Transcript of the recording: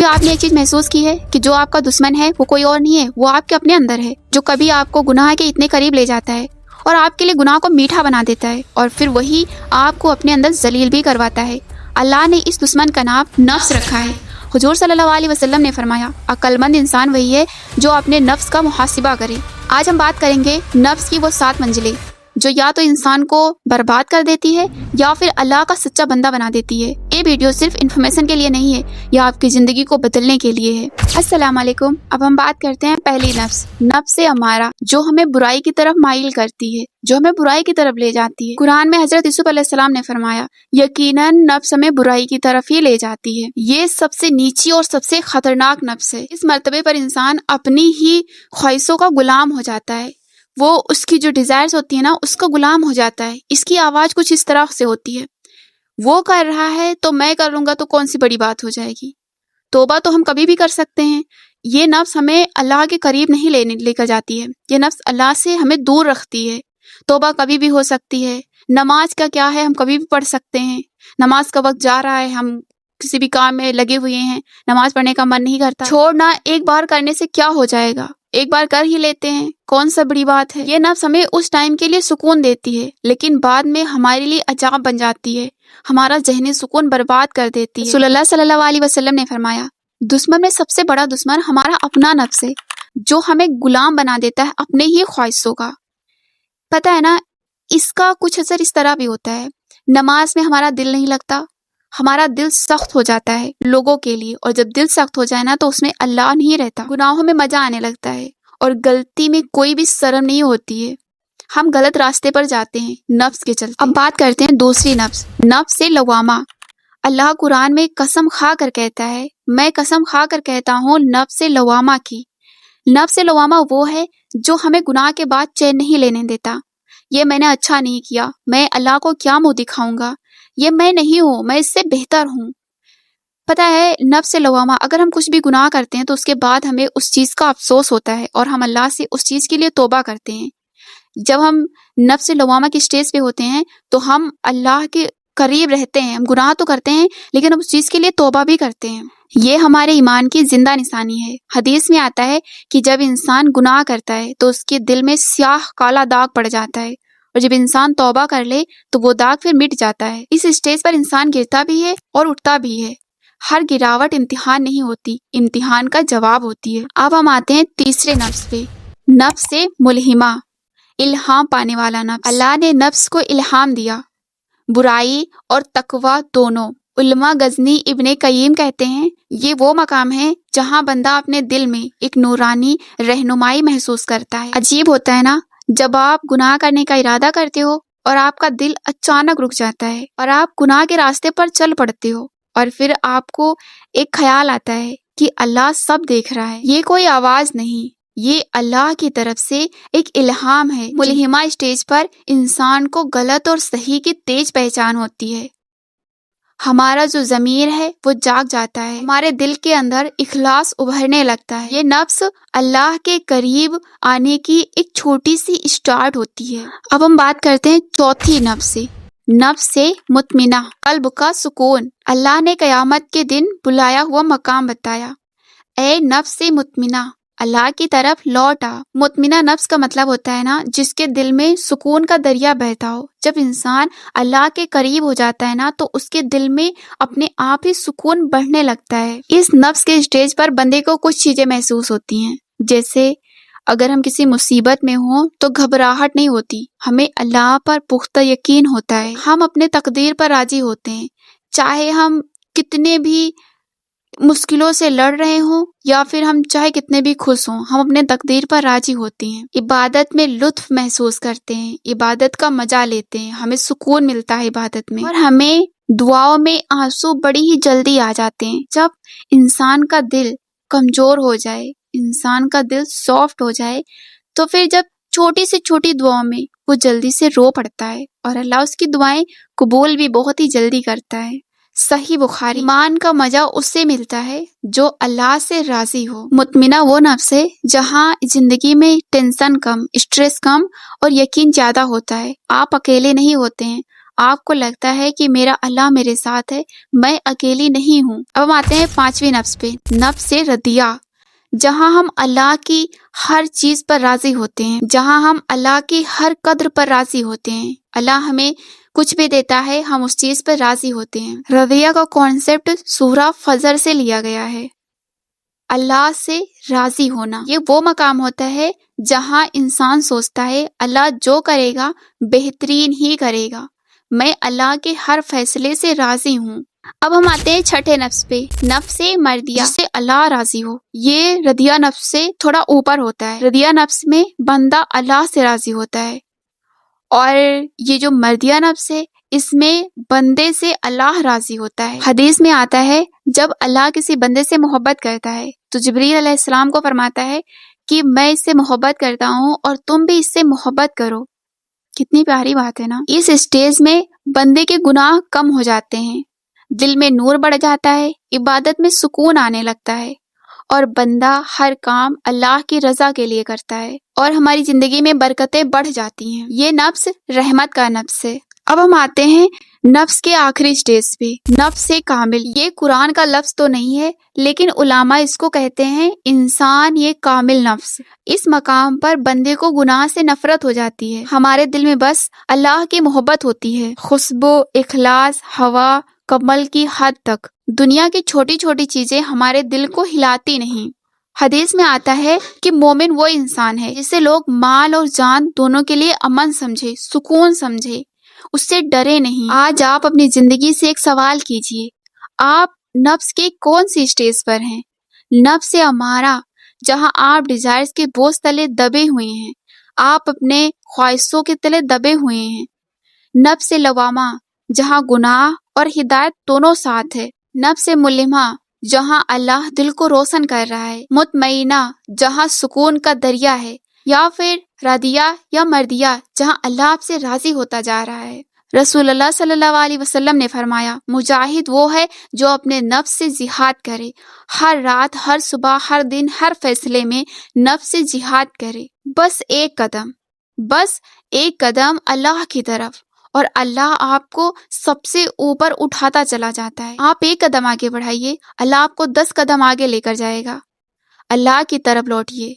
آپ نے ایک چیز محسوس کی ہے کہ جو آپ کا دشمن ہے وہ کوئی اور نہیں ہے، وہ آپ کے اپنے اندر ہے، جو کبھی آپ کو گناہ کے اتنے قریب لے جاتا ہے اور آپ کے لیے گناہ کو میٹھا بنا دیتا ہے، اور پھر وہی آپ کو اپنے اندر ذلیل بھی کرواتا ہے۔ اللہ نے اس دشمن کا نام نفس رکھا ہے۔ حضور صلی اللہ علیہ وسلم نے فرمایا، عقل مند انسان وہی ہے جو اپنے نفس کا محاسبہ کرے۔ آج ہم بات کریں گے نفس کی وہ 7 منزلیں جو یا تو انسان کو برباد کر دیتی ہے یا پھر اللہ کا سچا بندہ بنا دیتی ہے۔ یہ ویڈیو صرف انفارمیشن کے لیے نہیں ہے، یہ آپ کی زندگی کو بدلنے کے لیے ہے۔ السلام علیکم۔ اب ہم بات کرتے ہیں پہلی نفس، نفس امارہ، جو ہمیں برائی کی طرف مائل کرتی ہے، جو ہمیں برائی کی طرف لے جاتی ہے۔ قرآن میں حضرت یوسف علیہ السلام نے فرمایا، یقیناً نفس ہمیں برائی کی طرف ہی لے جاتی ہے۔ یہ سب سے نیچی اور سب سے خطرناک نفس ہے۔ اس مرتبے پر انسان اپنی ہی خواہشوں کا غلام ہو جاتا ہے، وہ اس کی جو ڈیزائرز ہوتی ہیں نا اس کا غلام ہو جاتا ہے۔ اس کی آواز کچھ اس طرح سے ہوتی ہے، وہ کر رہا ہے تو میں کر لوں گا تو کون سی بڑی بات ہو جائے گی، توبہ تو ہم کبھی بھی کر سکتے ہیں۔ یہ نفس ہمیں اللہ کے قریب نہیں لے کر جاتی ہے، یہ نفس اللہ سے ہمیں دور رکھتی ہے۔ توبہ کبھی بھی ہو سکتی ہے، نماز کا کیا ہے، ہم کبھی بھی پڑھ سکتے ہیں، نماز کا وقت جا رہا ہے، ہم کسی بھی کام میں لگے ہوئے ہیں، نماز پڑھنے کا من نہیں کرتا، چھوڑنا ایک بار کرنے سے کیا ہو جائے گا، ایک بار کر ہی لیتے ہیں، کون سا بڑی بات ہے۔ یہ نفس ہمیں اس ٹائم کے لیے سکون دیتی ہے، لیکن بعد میں ہمارے لیے عذاب بن جاتی ہے، ہمارا ذہنی سکون برباد کر دیتی ہے۔ رسول اللہ صلی اللہ علیہ وسلم نے فرمایا، دشمن میں سب سے بڑا دشمن ہمارا اپنا نفس ہے، جو ہمیں غلام بنا دیتا ہے اپنے ہی خواہشوں کا۔ پتہ ہے نا، اس کا کچھ اثر اس طرح بھی ہوتا ہے، نماز میں ہمارا دل نہیں لگتا، ہمارا دل سخت ہو جاتا ہے لوگوں کے لیے، اور جب دل سخت ہو جائے نا تو اس میں اللہ نہیں رہتا، گناہوں میں مزہ آنے لگتا ہے، اور غلطی میں کوئی بھی شرم نہیں ہوتی ہے، ہم غلط راستے پر جاتے ہیں نفس کے چلتے۔ اب بات کرتے ہیں دوسری نفس، نفس لوامہ۔ اللہ قرآن میں قسم کھا کر کہتا ہے، میں قسم کھا کر کہتا ہوں نفس لوامہ کی۔ نفس لوامہ وہ ہے جو ہمیں گناہ کے بعد چین نہیں لینے دیتا۔ یہ میں نے اچھا نہیں کیا، میں اللہ کو کیا منہ دکھاؤں گا، یہ میں نہیں ہوں، میں اس سے بہتر ہوں۔ پتہ ہے نفس لوامہ، اگر ہم کچھ بھی گناہ کرتے ہیں تو اس کے بعد ہمیں اس چیز کا افسوس ہوتا ہے اور ہم اللہ سے اس چیز کے لیے توبہ کرتے ہیں۔ جب ہم نفس لوامہ کی سٹیج پہ ہوتے ہیں تو ہم اللہ کے قریب رہتے ہیں، ہم گناہ تو کرتے ہیں لیکن ہم اس چیز کے لیے توبہ بھی کرتے ہیں۔ یہ ہمارے ایمان کی زندہ نشانی ہے۔ حدیث میں آتا ہے کہ جب انسان گناہ کرتا ہے تو اس کے دل میں سیاہ کالا داغ پڑ جاتا ہے، اور جب انسان توبہ کر لے تو وہ داغ پھر مٹ جاتا ہے۔ اس سٹیج پر انسان گرتا بھی ہے اور اٹھتا بھی ہے۔ ہر گراوٹ امتحان نہیں ہوتی، امتحان کا جواب ہوتی ہے۔ اب ہم آتے ہیں تیسرے نفس پہ، نفس ملہمہ، الہام پانے والا نفس۔ اللہ نے نفس کو الہام دیا، برائی اور تقوی دونوں۔ علماء غزنی ابن قیم کہتے ہیں، یہ وہ مقام ہے جہاں بندہ اپنے دل میں ایک نورانی رہنمائی محسوس کرتا ہے۔ عجیب ہوتا ہے نا، جب آپ گناہ کرنے کا ارادہ کرتے ہو اور آپ کا دل اچانک رک جاتا ہے اور آپ گناہ کے راستے پر چل پڑتے ہو، اور پھر آپ کو ایک خیال آتا ہے کہ اللہ سب دیکھ رہا ہے۔ یہ کوئی آواز نہیں، یہ اللہ کی طرف سے ایک الہام ہے۔ ملہمہ اسٹیج پر انسان کو غلط اور صحیح کی تیز پہچان ہوتی ہے، ہمارا جو ضمیر ہے وہ جاگ جاتا ہے، ہمارے دل کے اندر اخلاص ابھرنے لگتا ہے۔ یہ نفس اللہ کے قریب آنے کی ایک چھوٹی سی اسٹارٹ ہوتی ہے۔ اب ہم بات کرتے ہیں چوتھی نفس سے، نفس مطمئنہ، قلب کا سکون۔ اللہ نے قیامت کے دن بلایا ہوا مقام بتایا، اے نفس مطمئنہ اللہ کی طرف لوٹ آ۔ مطمئنہ نفس کا مطلب ہوتا ہے نا جس کے دل میں سکون کا دریا بہتا ہو۔ جب انسان اللہ کے قریب ہو جاتا ہے نا تو اس کے دل میں اپنے آپ ہی سکون بڑھنے لگتا ہے۔ اس نفس کے اسٹیج پر بندے کو کچھ چیزیں محسوس ہوتی ہیں، جیسے اگر ہم کسی مصیبت میں ہوں تو گھبراہٹ نہیں ہوتی، ہمیں اللہ پر پختہ یقین ہوتا ہے، ہم اپنے تقدیر پر راضی ہوتے ہیں، چاہے ہم کتنے بھی مشکلوں سے لڑ رہے ہوں یا پھر ہم چاہے کتنے بھی خوش ہوں، ہم اپنے تقدیر پر راضی ہوتے ہیں، عبادت میں لطف محسوس کرتے ہیں، عبادت کا مزہ لیتے ہیں، ہمیں سکون ملتا ہے عبادت میں، اور ہمیں دعاؤں میں آنسو بڑی ہی جلدی آ جاتے ہیں۔ جب انسان کا دل کمزور ہو جائے، انسان کا دل سافٹ ہو جائے تو پھر جب چھوٹی سے چھوٹی دعاؤں میں وہ جلدی سے رو پڑتا ہے، اور اللہ اس کی دعائیں قبول بھی بہت ہی جلدی کرتا ہے۔ صحیح بخاری، ایمان کا مزہ اس سے ملتا ہے جو اللہ سے راضی ہو۔ مطمئنہ وہ نفس ہے جہاں زندگی میں ٹینشن کم، اسٹریس کم اور یقین زیادہ ہوتا ہے۔ آپ اکیلے نہیں ہوتے ہیں، آپ کو لگتا ہے کہ میرا اللہ میرے ساتھ ہے، میں اکیلی نہیں ہوں۔ اب ہم آتے ہیں 5ویں نفس پہ، نفس رضیہ، جہاں ہم اللہ کی ہر چیز پر راضی ہوتے ہیں، جہاں ہم اللہ کی ہر قدر پر راضی ہوتے ہیں۔ اللہ ہمیں کچھ بھی دیتا ہے، ہم اس چیز پر راضی ہوتے ہیں۔ رضیہ کا کانسیپٹ سورہ فجر سے لیا گیا ہے۔ اللہ سے راضی ہونا، یہ وہ مقام ہوتا ہے جہاں انسان سوچتا ہے اللہ جو کرے گا بہترین ہی کرے گا، میں اللہ کے ہر فیصلے سے راضی ہوں۔ اب ہم آتے ہیں 6ٹھے نفس پہ، نفس مردیہ، جس سے اللہ راضی ہو۔ یہ رضیہ نفس سے تھوڑا اوپر ہوتا ہے۔ رضیہ نفس میں بندہ اللہ سے راضی ہوتا ہے، اور یہ جو مردیہ نفس ہے اس میں بندے سے اللہ راضی ہوتا ہے۔ حدیث میں آتا ہے جب اللہ کسی بندے سے محبت کرتا ہے تو جبریل علیہ السلام کو فرماتا ہے کہ میں اس سے محبت کرتا ہوں اور تم بھی اس سے محبت کرو۔ کتنی پیاری بات ہے نا۔ اس اسٹیج میں بندے کے گناہ کم ہو جاتے ہیں، دل میں نور بڑھ جاتا ہے، عبادت میں سکون آنے لگتا ہے، اور بندہ ہر کام اللہ کی رضا کے لیے کرتا ہے، اور ہماری زندگی میں برکتیں بڑھ جاتی ہیں۔ یہ نفس رحمت کا نفس ہے۔ اب ہم آتے ہیں نفس کے آخری سٹیج پہ، نفس کامل۔ یہ قرآن کا لفظ تو نہیں ہے، لیکن علماء اس کو کہتے ہیں انسان یہ کامل نفس۔ اس مقام پر بندے کو گناہ سے نفرت ہو جاتی ہے، ہمارے دل میں بس اللہ کی محبت ہوتی ہے، خوشبو، اخلاص، ہوا، کمل کی حد تک۔ دنیا کی چھوٹی چھوٹی چیزیں ہمارے دل کو ہلاتی نہیں۔ حدیث میں آتا ہے کہ مومن وہ انسان ہے جسے لوگ مال اور جان دونوں کے لیے امن سمجھے، سکون سمجھے، اس سے ڈرے نہیں۔ آج آپ اپنی زندگی سے ایک سوال کیجئے، آپ نفس کے کون سی سٹیج پر ہیں؟ نفس امارہ، جہاں آپ ڈیزائرز کے بوجھ تلے دبے ہوئے ہیں، آپ اپنے خواہشوں کے تلے دبے ہوئے ہیں۔ نفس لوامہ، جہاں گناہ اور ہدایت دونوں ساتھ ہے۔ نفس ملہمہ، جہاں اللہ دل کو روشن کر رہا ہے۔ مطمئنہ، جہاں سکون کا دریا ہے۔ یا پھر رضیہ یا مردیہ، جہاں اللہ آپ سے راضی ہوتا جا رہا ہے۔ رسول اللہ صلی اللہ علیہ وسلم نے فرمایا، مجاہد وہ ہے جو اپنے نفس سے جہاد کرے، ہر رات، ہر صبح، ہر دن، ہر فیصلے میں نفس سے جہاد کرے، بس ایک قدم اللہ کی طرف، اور اللہ آپ کو سب سے اوپر اٹھاتا چلا جاتا ہے۔ آپ ایک قدم آگے بڑھائیے، اللہ آپ کو 10 قدم آگے لے کر جائے گا۔ اللہ کی طرف لوٹیے۔